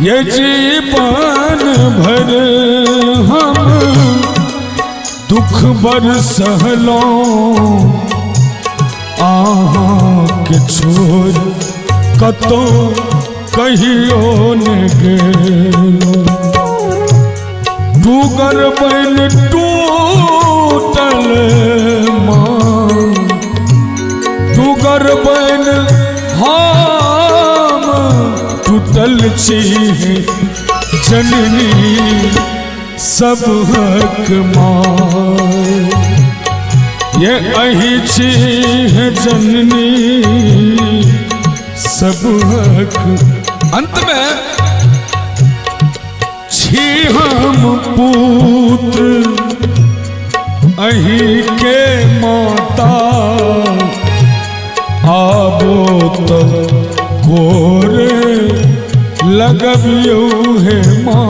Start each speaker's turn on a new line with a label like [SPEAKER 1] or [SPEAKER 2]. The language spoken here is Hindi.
[SPEAKER 1] ये जीवन भर हम दुख बर सहलो आहाँ के छोड़ कतो कहियो न गेलो डूगर बन टूटल मां डूगर बन हम टूटल छी जननी सब हक मां ये अही छी जननी सब हक। अंत में छी हम पुत्र अही के माता आबो तो गोरे लगबियो है माँ।